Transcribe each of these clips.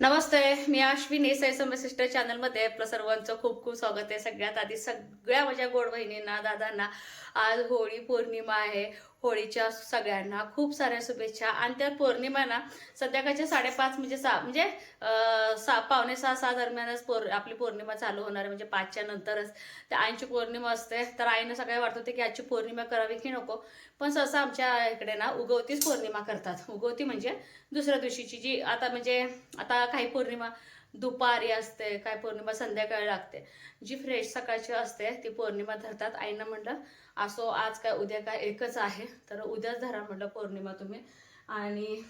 नमस्ते, मी Ashwini सैसम sister चॅनलमध्ये आपलं सर्वांचं खूप खूप स्वागत आहे. सगळ्यात आधी सगळ्या माझ्या गोड बहिणींना, दादांना आज होळी पौर्णिमा आहे. होळीच्या सगळ्यांना खूप साऱ्या शुभेच्छा. आणि त्या पौर्णिमा ना संध्याकाळच्या 5:30 म्हणजे पावणे 6 दरम्यानच आपली पौर्णिमा चालू होणार आहे. म्हणजे 5च्या नंतरच त्या आईची पौर्णिमा असते. तर आईनं सगळ्या वाटत होते की आजची पौर्णिमा करावी की नको, पण सहसा आमच्या इकडे ना उगवतीच पौर्णिमा करतात. उगवती म्हणजे दुसऱ्या दिवशीची जी आता काही पौर्णिमा दुपारी असते, काही पौर्णिमा संध्याकाळी लागते. जी फ्रेश सकाळची असते ती पौर्णिमा धरतात. आईनं म्हटलं असो, आज काय उद्या काय एकच आहे, तर उद्याच धरा म्हटलं पौर्णिमा तुम्ही. आणि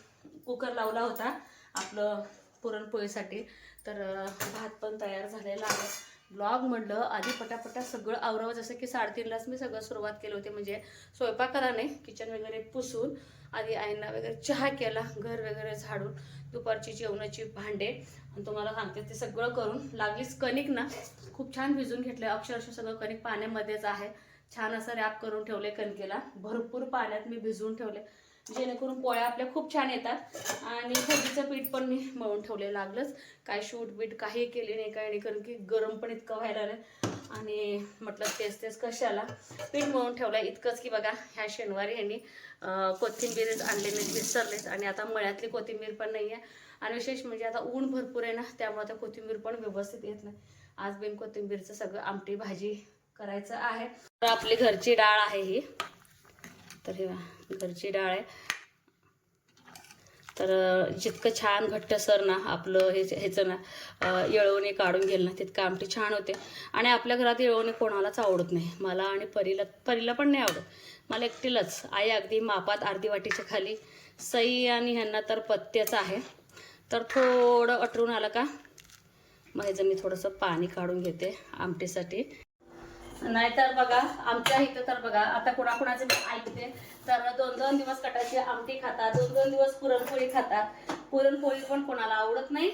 कुकर लावला होता आपलं पुरणपोळीसाठी. तर भात पण तयार झालेला आहे. ब्लॉग म्हटलं आधी पटापटा सगळं आवरावं. जसं की 3:30लाच मी सगळं सुरुवात केली होती. म्हणजे स्वयंपाकाला नाही, किचन वगैरे पुसून आधी आईंना वगैरे चहा केला, घर वगैरे झाडून, दुपारची जेवणाची भांडे, आणि तुम्हाला सांगते ते सगळं करून लागलीच कणिक ना खूप छान भिजून घेतलं. अक्षरशः सगळं कणिक पाण्यामध्येच आहे. छान असं रॅप करून ठेवले कणकेला. भरपूर पाण्यात मी भिजवून ठेवले, जेणेकरून पोळ्या आपल्या खूप छान येतात. आणि भजीचं पीठ पण मी मळून ठेवले. लागलंच काय शूट बीट काही केली नाही, काही नाही, कारण की गरम पण इतकं व्हायला लागलं. आणि म्हटलं तेच तेच कशाला, पीठ मळून ठेवलं. इतकंच की बघा, ह्या शनिवारी ह्यांनी कोथिंबीरच आणले नाही, विसरलेच. आणि आता मळ्यातली कोथिंबीर पण नाही आहे. आणि विशेष म्हणजे आता ऊन भरपूर आहे ना, त्यामुळे आता कोथिंबीर पण व्यवस्थित येत नाही. आज बिन कोथिंबीरचं सगळं आमटी भाजी करायचं आहे. तर आपली घरची डाळ आहे ही. तर हे घरची डाळ आहे. तर जितकं छान घट्टसर ना आपलं ह्याचं ना येळवणी काढून घेईल ना, तितकं आमटी छान होते. आणि आपल्या घरात येळवणी कोणालाच आवडत नाही. मला आणि परीला पण नाही आवडत. मला एकटीलाच. आई अगदी मापात अर्धी वाटीच्या खाली. सई आणि ह्यांना तर पत्त्याच आहे. तर थोडं अटरून आलं का मग ह्याचं मी थोडंसं पाणी काढून घेते आमटीसाठी. नाहीतर बघा आमच्या इथं तर बघा, आता कुणाकुणाचे मी ऐकते तर 2-2 दिवस कटाची आमटी खातात, 2-2 दिवस पुरणपोळी खातात. पुरणपोळी पण कोणाला आवडत नाही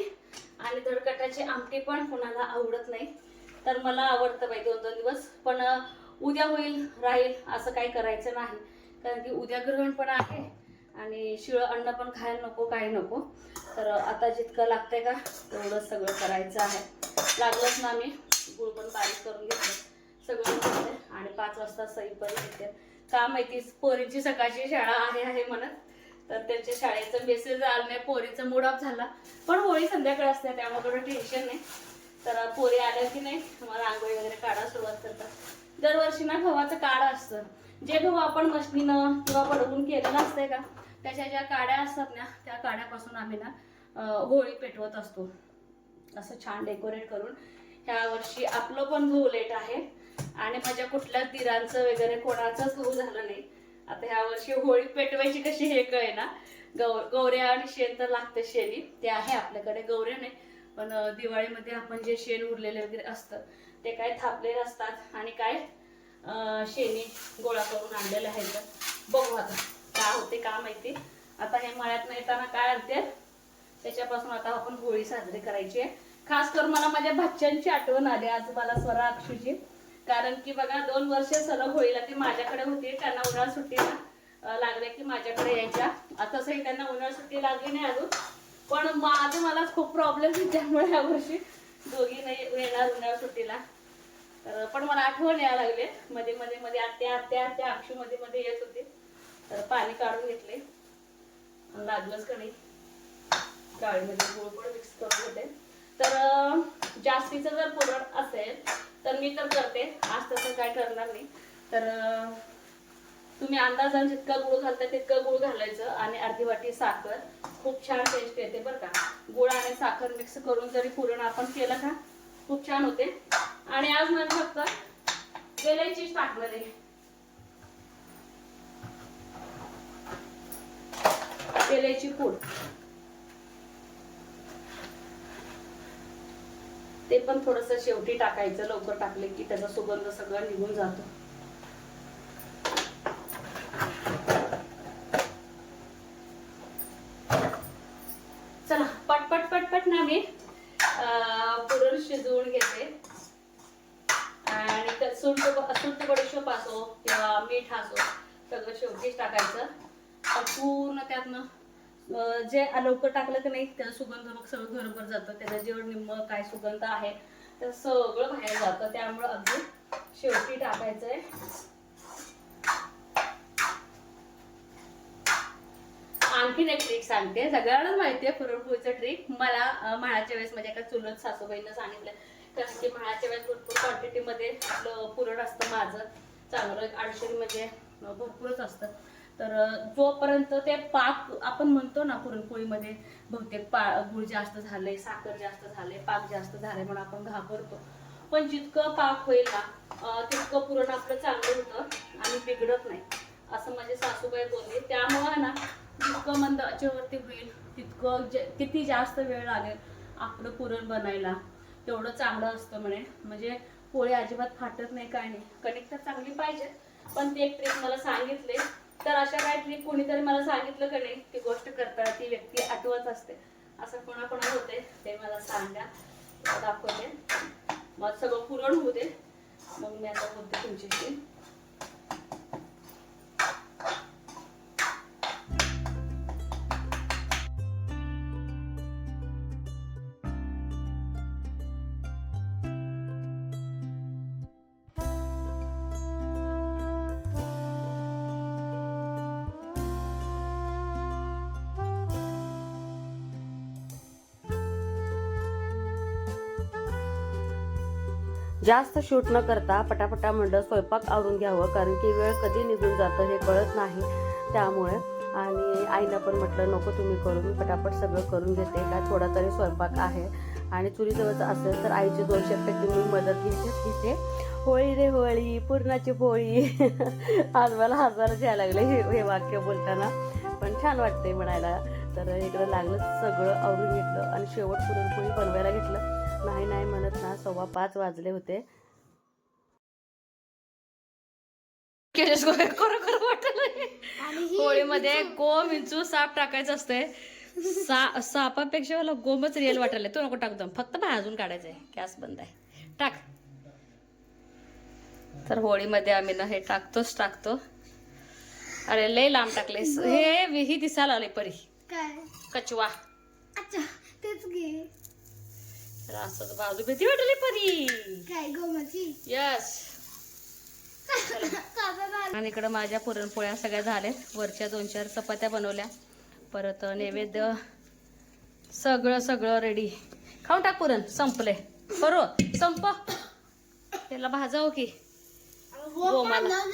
आणि धडकटाची आमटी पण कोणाला आवडत नाही. तर मला आवडतं बाई 2-2 दिवस. पण उद्या होईल राहील असं काही करायचं नाही, कारण की उद्या ग्रहण पण आहे आणि शिळं अन्न पण खायला नको, काही नको. तर आता जितकं लागतंय का तेवढं सगळं करायचं आहे. लागलंच ना, मी गुळ पण बारीक करून घेतलं, सगळं करते. आणि 5 वाजता सई पण येते. का माहिती पोरींची सकाळची शाळा आहे म्हणत, तर त्यांच्या शाळेचं मेसेज आलं नाही. पोरीचा मूड ऑफ झाला. पण होळी संध्याकाळी असते त्यामुळे थोडं टेन्शन नाही. तर पोरी आल्या की नाही मला रांगोळी वगैरे काढा सुरुवात करतात. दरवर्षी ना गव्हाचं काढा असतं. जे गहू आपण मशनीनं किंवा बडवून केलेलं असतंय का, त्याच्या ज्या काड्या असतात ना, त्या काड्यापासून आम्ही ना होळी पेटवत असतो असं छान डेकोरेट करून. ह्या वर्षी आपलं पण गहू लेट आहे आणि माझ्या कुठल्याच दिरांचं वगैरे कोणाचंच गहू झालं नाही. आता ह्या वर्षी होळी पेटवायची कशी हे कळे ना. गौऱ्या आणि शेण तर लागतं. शेणी ते आहे आपल्याकडे, गौऱ्या नाही. पण दिवाळीमध्ये आपण जे शेण उरलेले वगैरे असतं ते काय थापलेले असतात आणि काय शेणी गोळा करून आणलेले आहे. तर बघू आता काय होते का माहिती. आता हे मळ्यात येताना काय आणते त्याच्यापासून आता आपण होळी साजरी करायची आहे. खास करून मला माझ्या भाच्यांची आठवण आली आज मला, स्वरा अक्षूची. कारण की बघा 2 वर्ष सलग होळीला ती माझ्याकडे होती. त्यांना उन्हाळा सुट्टीला लागल्या की माझ्याकडे यायच्या. तसंही त्यांना उन्हाळा सुट्टी लागली नाही अजून, पण मला खूप प्रॉब्लेम त्यामुळे या वर्षी दोघी नाही येणार उन्हाळा सुट्टीला. तर पण मला आठवण यायला लागले. मध्ये मध्ये मध्ये आत्या आत्या आत्या अक्षू मध्ये मध्ये येत होते. तर पाणी काढून घेतले. लागलंच का नाही डाळीमध्ये गुळ पण मिक्स करून घेते. तर जास्तीचं जर पुरण असेल तर मी तर करते. आज तसं काय करणार नाही. तर तुम्ही अंदाजाने जितका गुळ घालता तितकं गुळ घालायचं आणि अर्धी वाटी साखर. खूप छान टेस्ट येते बरं का. गुळ आणि साखर मिक्स करून जरी पुरण आपण केलं का खूप छान होते. आणि आज मी फक्त वेलायचीच टाकणार आहे. वेलायची पूड ते पण थोडंसं शेवटी टाकायचं. लवकर टाकले की त्याचा सुगंध सगळा निघून जातो. चला पटपट पटपट ना मी पुरण शिजवून घेते. आणि सुंठ बडीशोप असो किंवा मीठ असो सगळं शेवटीच टाकायचं. पूर्ण त्यातनं जे लवकर टाकलं की नाही त्याचा सुगंध मग सगळं घरभर जातं. त्याचं जेवढं निम्म काय सुगंध आहे तर सगळं बाहेर जातं. त्यामुळं अगदी शेवटी टाकायचंय. आणखीन एक ट्रिक सांगते, सगळ्यांनाच माहिती आहे पुरणपोळीचं ट्रिक. मला म्हाळाच्या वेळेस माझ्या एका चुलत सासूबाईंना सांगितलं, कारण की म्हाळाच्या वेळेस भरपूर क्वांटिटीमध्ये आपलं पुरण असतं माझं चांगलं 250 म्हणजे भरपूरच असतं. तर जोपर्यंत ते पाक आपण म्हणतो ना पुरणपोळीमध्ये बहुतेक गुळ जास्त झालंय, साखर जास्त झालंय, पाक जास्त झालाय म्हणून आपण घाबरतो. पण जितकं पाक होईल ना तितकं पुरण आपलं चांगलं होतं आणि बिघडत नाही, असं माझे सासूबाई बोलले. त्यामुळे ना जितकं मंद आचेवरती होईल तितकं किती जास्त वेळ लागेल आपलं पुरण बनायला तेवढं चांगलं असतं म्हणे. म्हणजे पोळी अजिबात फाटत नाही, काय नाही. कणिक तर चांगली पाहिजे, पण ती एक ट्रिक मला सांगितले. तर अशा काय ट्रिक कोणीतरी मला सांगितलं का नाही, ती गोष्ट करताना ती व्यक्ती आठवत असते. असं कोणाकोणा होते ते मला सांगा, दाखवते. मग सगळं पुरण होऊ दे, मग मी आता बोलते तुमच्याशी. जास्त शूट न करता पटापटा म्हणलं स्वयंपाक आवरून घ्यावं, कारण की वेळ कधी निघून जातं हे कळत नाही. त्यामुळे आणि आईला पण म्हटलं नको तुम्ही करू, मी पटापट सगळं करून घेते, काय थोडा तरी स्वयंपाक आहे. आणि चुलीजवळचं असेल तर आईची 200 मी मदत घेते. होळी रे होळी पुरणाची पोळी आज मला हसायलाच यायला लागले हे वाक्य बोलताना, पण छान वाटते म्हणायला. तर इकडं लागलं सगळं आवरून घेतलं आणि शेवट पुरणपोळी बनवायला घेतलं. नाही म्हणत ना 5:15 वाजले होते. होळीमध्ये गोम विंचू साप टाकायचं असतंय. सापापेक्षा मला गोमच रिअल वाटायला. तो नको टाकतो, फक्त भाजून काढायचंय. गॅस बंद आहे, टाक. तर होळीमध्ये आम्ही ना हे टाकतो. अरे लय लांब टाकले हे, ही दिसायला आले परी कचवा. अच्छा तेच घे. असं बाजू भीती वाटली परी काय गोमाची. यस. आणि इकडं माझ्या पुरणपोळ्या सगळ्या झाल्यात. वरच्या 2-4 चपात्या बनवल्या, परत नैवेद्य सगळं रेडी. खाऊन टाक पुरण, संपले बरो संप. त्याला भाजावं की गोमाला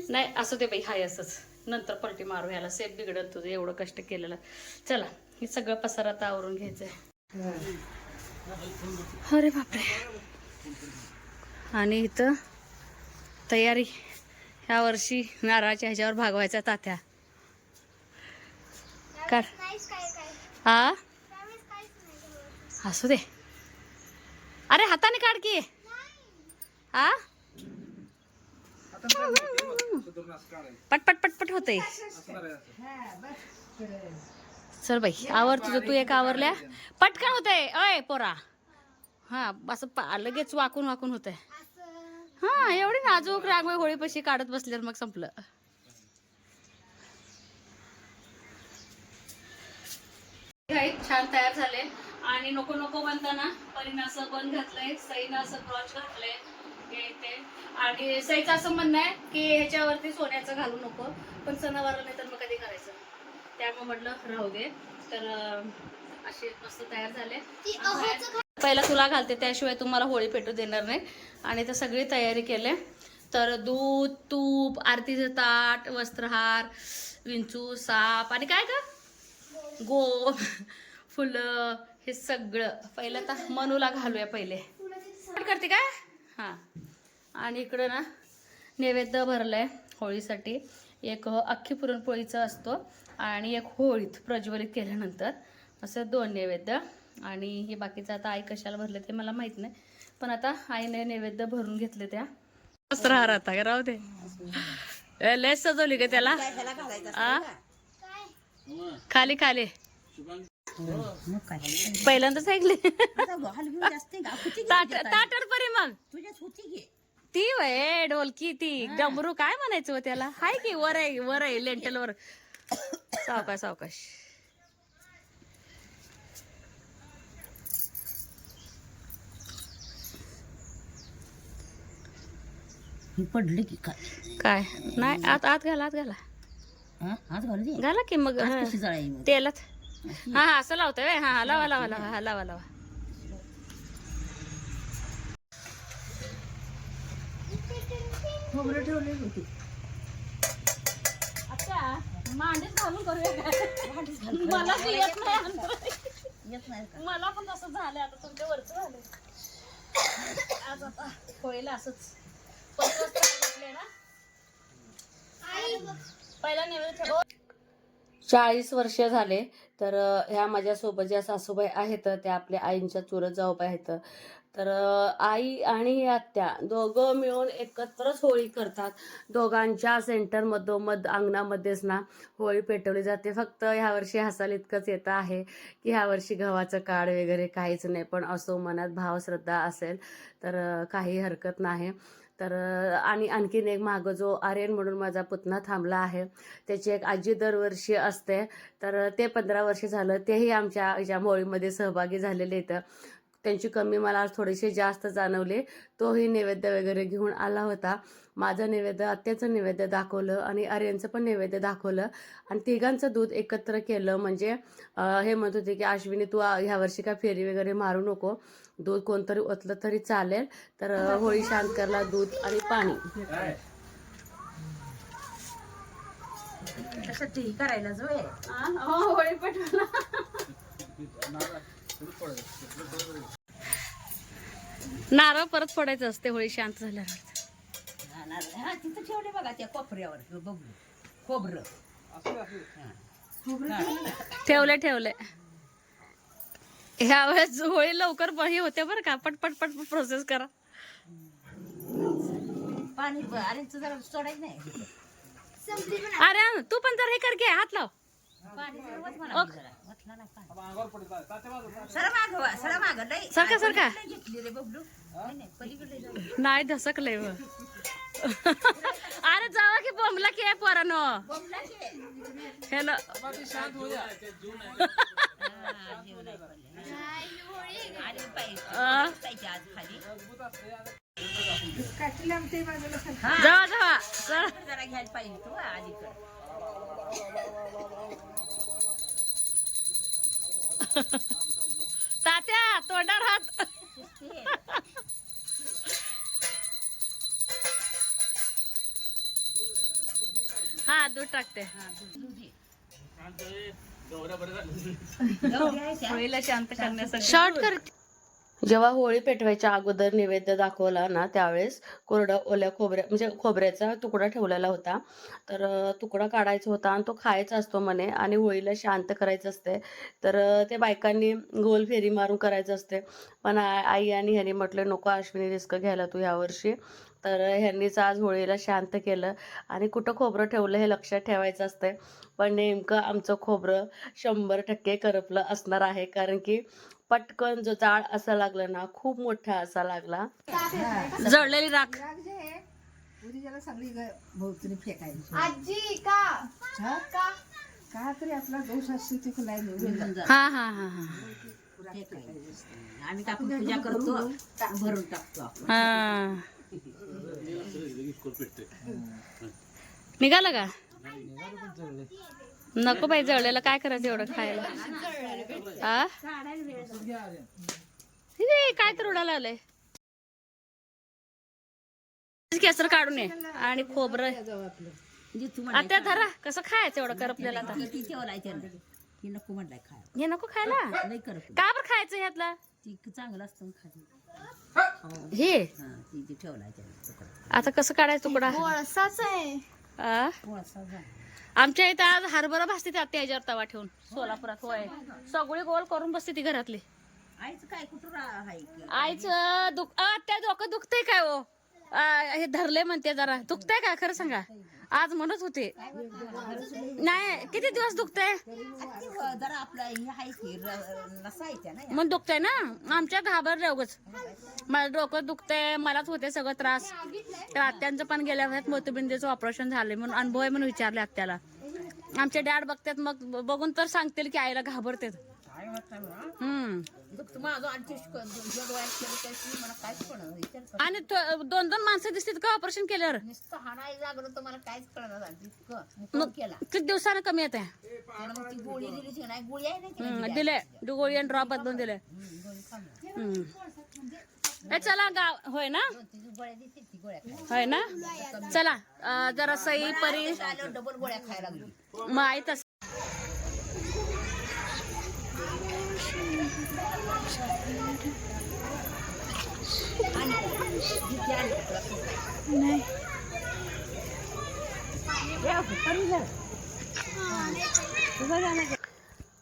नाही, असं ते बाई हाय असंच. नंतर पलटी मारू, ह्याला सेफ बिघडत तुझं एवढं कष्ट केलेलं. चला हे सगळं पसार आता आवरून घ्यायचंय. अरे बापरे. आणि इथं तयारी ह्या वर्षी नारळाच्या ह्याच्यावर भागवायचा तात्या. काढ. हा असू दे. अरे हाताने काढ की. हा पटपट होतंय. चल बाई आवर तुझं, तू एक आवरल्या पटकन होतंय. अय पोरा, हा असं लगेच वाकून होतंय. हा एवढी नाजूक रांगोळी होळीपाशी काढत बसल्यावर मग संपलं. छान तयार झाले. आणि नको म्हणताना परीनं असं बंद घातलंय, सईनं असं क्रॉच घातलंय ते. आणि सईचं असं म्हणणं आहे की ह्याच्यावरती सोन्याचं घालू नको, पण सणावार नाही तर मग कधी करायचं, त्यामुळे म्हटलं राहू दे. तर असे मस्त तयार झाले. पहिला तुला घालते, त्याशिवाय तुम्हाला होळी पेटू देणार नाही. आणि तर सगळी तयारी केली. तर दूध, तूप, आरतीचं ताट, वस्त्रहार, विंचू, साप आणि काय का गो फुलं, हे सगळं पहिलं तर मनूला घालूया. पहिले करते काय. हां. आणि इकडं ना नैवेद्य भरलाय होळीसाठी. एक अख्खी पुरणपोळीचा असतो आणि एक होळीत प्रज्वलित केल्यानंतर, असं 2 नैवेद्य. आणि हे बाकीचं आता आई कशाला भरले ते मला माहित नाही, पण आता आईने नैवेद्य भरून घेतले. त्या वस्त्रहार आता राहू दे. लय सजवली का त्याला. खाली पहिल्यांदाच ऐकले. ताटड परी मग ती वय ढोलकी, ती डमरू काय म्हणायचं त्याला. हाय की वर आहे लेंटल वर. सावकाश पडलं की काय काय नाही आत आत घाला आज घालू दे घाला की मग आज हा. कशी जळाई मग तेलात हा हा असं लावतोय व्हय? हा लावा लावा लावा हा लावा लावा खोबरं ठेवले होते अच्छा मांडीच घालून करूया मला बी येत नाही अंतर. येत नाही का मला पण तसं झालं आता तुमच्या वरच झालं आज आता होईल असंच ना पहिला नैवेद्य 40 वर्ष झाले तर ह्या माझ्यासोबत ज्या सासूबाई आहेत त्या आपल्या आईंच्या चुलत जाऊबाई आहेत तर आई आणि आत्या दोघं मिळून एकत्रच होळी करतात. दोघांच्या सेंटर मधोमध अंगणामध्येच ना होळी पेटवली जाते. फक्त ह्या वर्षी हसायला इतकंच येतं आहे की ह्या वर्षी गव्हाचं काड वगैरे काहीच नाही, पण असो मनात भावश्रद्धा असेल तर काही हरकत नाही. तर आणि आणखीन एक मागं जो आर्यन म्हणून माझा पुतणा थांबला आहे त्याची एक आजी दरवर्षी असते तर ते 15 वर्ष झालं तेही आमच्या ह्याच्या होळीमध्ये सहभागी झालेले आहेत. त्यांची कमी मला आज थोडीशी जास्त जाणवली. तोही नैवेद्य वगैरे घेऊन आला होता. माझं नैवेद्य आत्याचं नैवेद्य दाखवलं आणि आर्यनचं पण नैवेद्य दाखवलं आणि तिघांचं दूध एकत्र केलं. म्हणजे हे म्हणत होते की अश्विनी तू ह्या वर्षी काय फेरी वगैरे मारू नको, दूध कोणतरी ओतलं तरी चालेल. तर होळी शांत करला दूध आणि पाणी कशासाठी करायला जो होळी पेटवला नारळ परत फोडायचं असते होळी शांत झाल्यावर. हा तिथं ठेवले बघा त्या कोपऱ्यावर बघू खोबरं ठेवले ठेवले ह्या वेळेस होळी लवकर हे होते बरं का. पटपट पटपट प्रोसेस करा. पाणी अरे जरा सोडायचं नाही अरे तू पण जर हे कर घे हात लाव. पाणी जरा वत म्हणा जरा. वतला नाही पाणी. सरा माग लय सरका सरका लय घेतली रे बबलू नाही नाही पलीकडे जाऊ नाही धसकलंय व. अरे जावा की बोंबला की पोरानो हॅलो जावा जावा चल. जरा घ्यायला पाहिजे तू अलीकडे तात्या तोंडावर हात. हा दूध टाकते. होळीला शांत करण्यासाठी शॉर्ट कर. जेव्हा होळी पेटवायच्या अगोदर नैवेद्य दाखवला ना त्यावेळेस कोरडा ओल्या म्हणजे खोबऱ्याचा तुकडा ठेवलेला होता. तर तुकडा काढायचा होता आणि तो खायचा असतो म्हणे आणि होळीला शांत करायचं असते. तर ते बायकांनी गोल फेरी मारून करायचं असते. पण आई आणि ह्यांनी म्हटलं नको अश्विनी रिस्क घ्यायला तू ह्यावर्षी. तर ह्यांनीच आज होळीला शांत केलं आणि कुठं खोबरं ठेवलं हे लक्षात ठेवायचं असतंय. पण नेमकं आमचं खोबरं 100% करपलं असणार आहे कारण की पटकन जो जाळ असा लागला ना खूप मोठा असा लागला. जळलेली राख सगळी भोवतीने फेकायची आजी का का का तरी आपला दोष असतो तिथे नाही निघून जात. हा हा हा हा आम्ही टाकून पूजा करतो भरून टाकतो आपण. हा निघाला का नको बाई जळलेलं काय करायचं एवढं खायला. हा हे काय तर उडायला आलंय. केसर काढून ये आणि खोबरं आता धरा. कसं खायचं एवढं करपलेलं आता. ती ठेवलाय त्यानं ती नको म्हणलाय खाय हे नको खायला लई करप का बरं खायचं ह्यातलं ती चांगलं असतं खाली हे हा ती ठेवलाय त्यानं आता कसं काढायचं तुकडा. कोळसाच आहे आ? आमच्या इथं आज हरभरा भासते ते आत्या ह्याच्यावर तवा ठेवून सोलापुरात. होय सगळी गोल करून बसते ती घरातली. आईचं काय कुठं आहे आईचं त्या डोकं दुखतंय काय हो. हे धरले म्हणते जरा दुखतंय का खरं सांगा. आज म्हणत होते नाही किती दिवस दुखतंय जरा आपलं हे आहे की नसायच्या ना मग दुखतंय ना. आमच्या घाबरले उगच मला डोकं दुखतंय मलाच होते सगळं त्रास. तर आत्यांचं पण गेल्या वेळेस मोतीबिंदीचं ऑपरेशन झालंय म्हणून अनुभव आहे म्हणून विचारले आत्याला. आमचे डॅड बघतात मग बघून तर सांगतील की आईला घाबरते. माझं आजची मला काहीच कळलं विचार कर. आणि 2-2 माणसं दिसतील का ऑपरेशन केल्यावर? नुसतं हाणायला लागलं तर मला काहीच कळलं नाही. इतकं मुक्काम केला. किती दिवसानं कमी येते? त्यानं मग ती गोळी दिली ती नाही, गोळी आहे ना ती दिली. दिले गोळी आणि ड्रॉप बदलून दिले. गोळी खाल्ली. ए चला गाव होय ना, 2-3 गोळ्या दिसतील ती गोळ्या खायला. होय ना. चला जरा सई परी आल्यावर डबल गोळ्या खायला लागली. मग आई तस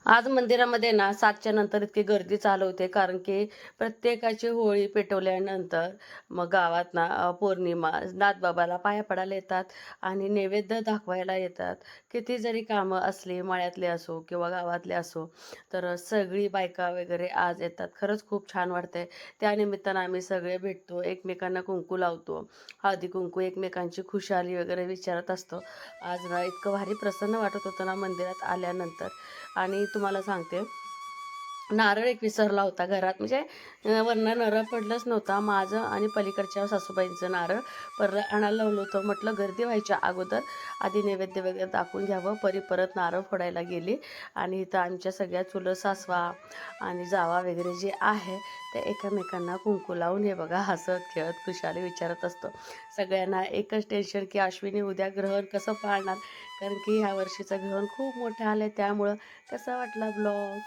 आज मंदिरामध्ये ना 7च्या नंतर इतकी गर्दी चालू होते, कारण की प्रत्येकाची होळी पेटवल्यानंतर मग गावात ना पौर्णिमा नाथबाबाला पाया पडायला येतात आणि नैवेद्य दाखवायला येतात. किती जरी कामं असली मळ्यातले असो किंवा गावातले असो, तर सगळी बायका वगैरे आज येतात. खरंच खूप छान वाटते. त्यानिमित्तानं आम्ही सगळे भेटतो, एकमेकांना कुंकू लावतो, हळदी कुंकू, एकमेकांची खुशाली वगैरे विचारत असतो. आज ना इतकं भारी प्रसन्न वाटत होतं ना मंदिरात आल्यानंतर. आणि तुम्हाला सांगते, नारळ एक विसरला होता घरात, म्हणजे वरनं नारळ पडलंच नव्हता. माझं आणि पलीकडच्या सासूबाईंचं नारळ आणायला लावलं होतं. म्हटलं गर्दी व्हायच्या अगोदर आधी नैवेद्य वगैरे दाखवून घ्यावं. परत नारळ फोडायला गेली आणि इथं आमच्या सगळ्या चुलत सासवा आणि जावा वगैरे जे आहे ते एकमेकांना कुंकू लावून हे बघा हसत खेळत खुशाली विचारत असतो. सगळ्यांना एकच टेन्शन की अश्विनी उद्या ग्रहण कसं पाळणार, कारण की ह्या वर्षीचं ग्रहण खूप मोठं आलं आहे. त्यामुळं कसा वाटला ब्लॉग?